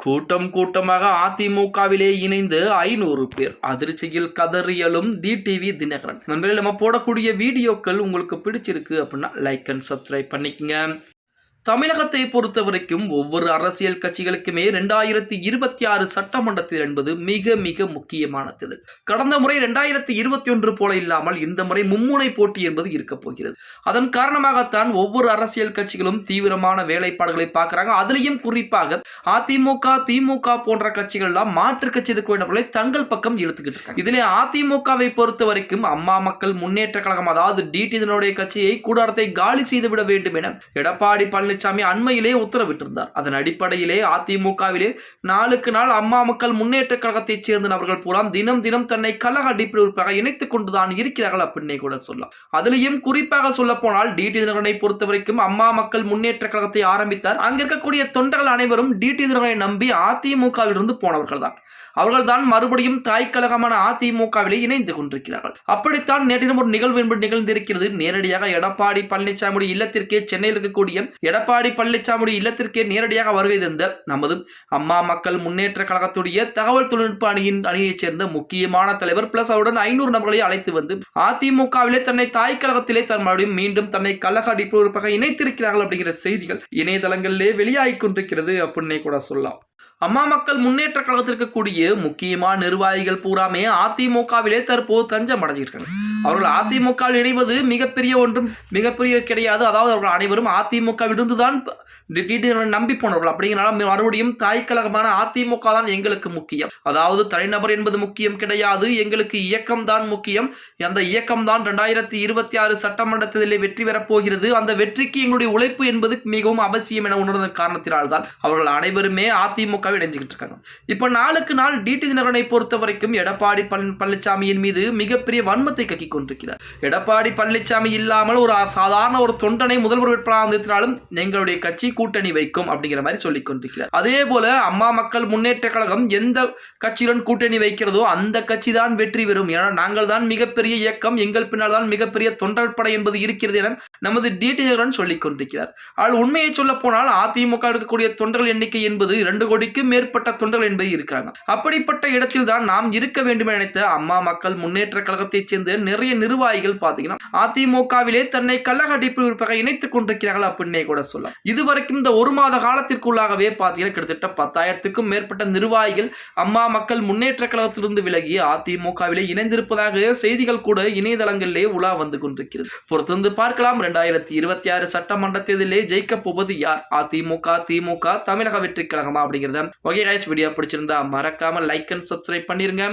கூட்டம் கூட்டமாக அதிமுகவிலே இணைந்து 500 பேர் அதிர்ச்சியில் கதறியலும் டிடிவி தினகரன். நண்பர்களே, நம்ம போடக்கூடிய வீடியோக்கள் உங்களுக்கு பிடிச்சிருக்கு அப்படின்னா லைக் அண்ட் சப்ஸ்கிரைப் பண்ணிக்கங்க. தமிழகத்தை பொறுத்த வரைக்கும் ஒவ்வொரு அரசியல் கட்சிகளுக்குமே 2026 சட்டமன்றத்தில் என்பது மிக மிக முக்கியமானது. கடந்த முறை 2021 போல இல்லாமல் இந்த முறை மும்முனை போட்டி என்பது இருக்க போகிறது. அதன் காரணமாகத்தான் ஒவ்வொரு அரசியல் கட்சிகளும் தீவிரமான வேலைப்பாடுகளை பார்க்கிறாங்க. அதிலையும் குறிப்பாக அதிமுக, திமுக போன்ற கட்சிகள் எல்லாம் மாற்று கட்சி இருக்கின்றவர்களை தங்கள் பக்கம் இழுத்துக்கிட்டு இருக்காங்க. இதிலே அதிமுகவை பொறுத்த வரைக்கும் அம்மா மக்கள் முன்னேற்ற கழகம், அதாவது டிடிவினுடைய கட்சியை கூடாரத்தை காலி செய்துவிட வேண்டும் என எடப்பாடி பழனிசாமி அண்மையிலே உத்தரவிட்டிருந்தார். அதன் அடிப்படையிலே அதிமுகவிலே நாளுக்கு நாள் அம்மா மக்கள் முன்னேற்ற கழகத்தைச் சேர்ந்த நபர்கள் பூரா தினம் தினம் தன்னை கழக அடிப்படையாக இணைத்துக் கொண்டுதான் இருக்கிறார்கள் அப்படின்னே கூட சொல்லலாம். அதிலையும் குறிப்பாக சொல்ல போனால் டிடி தினகரனை பொறுத்த வரைக்கும் அம்மா மக்கள் முன்னேற்ற கழகத்தை ஆரம்பித்தார். அங்க இருக்கக்கூடிய தொண்டர்கள் அனைவரும் டிடி தினகரனை நம்பி அதிமுகவிலிருந்து போனவர்கள் தான். அவர்கள் தான் மறுபடியும் தாய் கழகமான அதிமுகவிலே இணைந்து கொண்டிருக்கிறார்கள். அப்படித்தான் நேற்றினம் ஒரு நிகழ்வு என்பது நிகழ்ந்திருக்கிறது. நேரடியாக எடப்பாடி பழனிசாமி இல்லத்திற்கே, சென்னையில் இருக்கக்கூடிய எடப்பாடி பழனிசாமி இல்லத்திற்கே நேரடியாக வருகை தந்த நமது அம்மா மக்கள் முன்னேற்ற கழகத்துடைய தகவல் தொழில்நுட்ப அணியைச் சேர்ந்த முக்கியமான தலைவர் பிளஸ் அவருடன் 500 நபர்களை அழைத்து வந்து அதிமுகவிலே தன்னை தாய் கழகத்திலே மறுபடியும் மீண்டும் தன்னை கழக அடிப்படையாக இணைத்திருக்கிறார்கள் அப்படிங்கிற செய்திகள் இணையதளங்களிலே வெளியாகிக் கொண்டிருக்கிறது அப்படின்னே கூட சொல்லலாம். அம்மா மக்கள் முன்னேற்ற கழகத்திற்கு கூடிய முக்கியமான நிர்வாகிகள் பூராமே அதிமுகவிலே தற்போது தஞ்சம் அடைஞ்சிருக்காங்க. அவர்கள் அதிமுகவில் இணைவது மிகப்பெரிய கிடையாது. அதாவது அவர்கள் அனைவரும் அதிமுகவிலிருந்து தான் நம்பி போனவர்கள். அப்படிங்கிறனால மறுபடியும் தாய் கழகமான அதிமுக தான் எங்களுக்கு முக்கியம். அதாவது தனிநபர் என்பது முக்கியம் கிடையாது, எங்களுக்கு இயக்கம் தான் முக்கியம். அந்த இயக்கம் தான் 2026 சட்டமன்றத்திலே வெற்றி பெறப் போகிறது. அந்த வெற்றிக்கு எங்களுடைய உழைப்பு என்பது மிகவும் அவசியம் என உணர்ந்த காரணத்தினால்தான் அவர்கள் அனைவருமே அதிமுக இணைஞ்சுக்கிட்டு இருக்காங்க. இப்ப நாளுக்கு நாள் டிடி தினகரனை பொறுத்த வரைக்கும் எடப்பாடி பழனிசாமியின் மீது மிகப்பெரிய வன்மத்தை கக்கி கொண்டிருக்கிறார். எடப்பாடி பழனிசாமி இல்லாமல் ஒரு சாதாரண ஒரு தொண்டனை முதல்வர் வேட்பாளராக நிறுத்தினாலும் எங்களுடைய கட்சி கூட்டணி வைக்கும் அப்படிங்கிற மாதிரி சொல்லிக் கொண்டிருக்கிறார். அதே போல அம்மா மக்கள் முன்னேற்ற கழகம் எந்த கட்சியுடன் கூட்டணி வைக்கிறதோ அந்த கட்சி தான் வெற்றி பெறும். ஏன்னா நாங்கள் தான் மிகப்பெரிய இயக்கம், எங்கள் பின்னால் தான் மிகப்பெரிய தொண்டர் படை என்பது இருக்கிறது என நமது டிடி தினகரன் சொல்லிக் கொண்டிருக்கிறார். ஆனால் உண்மையை சொல்ல போனால் அதிமுக இருக்கக்கூடிய தொண்டர்கள் எண்ணிக்கை என்பது 2 கோடிக்கு மேற்பட்ட தொண்டர்கள் என்பது இருக்கிறாங்க. அப்படிப்பட்ட இடத்தில் தான் நாம் இருக்க வேண்டும் என நினைத்த அம்மா மக்கள் முன்னேற்ற கழகத்தைச் சேர்ந்த நிறைய நிர்வாகிகள் பாத்தீங்கன்னா அதிமுகவிலே தன்னை கழக அடிப்படையாக இணைத்துக் கொண்டிருக்கிறார்கள் அப்படின்னே கூட சொல்லலாம். இதுவரைக்கும் இந்த 1 மாத காலத்திற்குள்ளாகவே பாத்தீங்கன்னா கிட்டத்தட்ட 10,000க்கும் மேற்பட்ட நிர்வாகிகள் அம்மா மக்கள் முன்னேற்ற கழகத்திலிருந்து விலகி அதிமுகவிலே இணைந்திருப்பதாக செய்திகள் கூட இணையதளங்களிலே உலா வந்து கொண்டிருக்கிறது. பொறுத்திருந்து பார்க்கலாம். 2026 சட்டமன்ற தேர்தலிலே ஜெயிக்க போவது யார்? அதிமுக, திமுக, தமிழக வெற்றி கழகமா அப்படிங்கிறத. ஓகே கைஸ், வீடியோ பிடிச்சிருந்தா மறக்காம லைக் அண்ட் சப்ஸ்கிரைப் பண்ணிருங்க.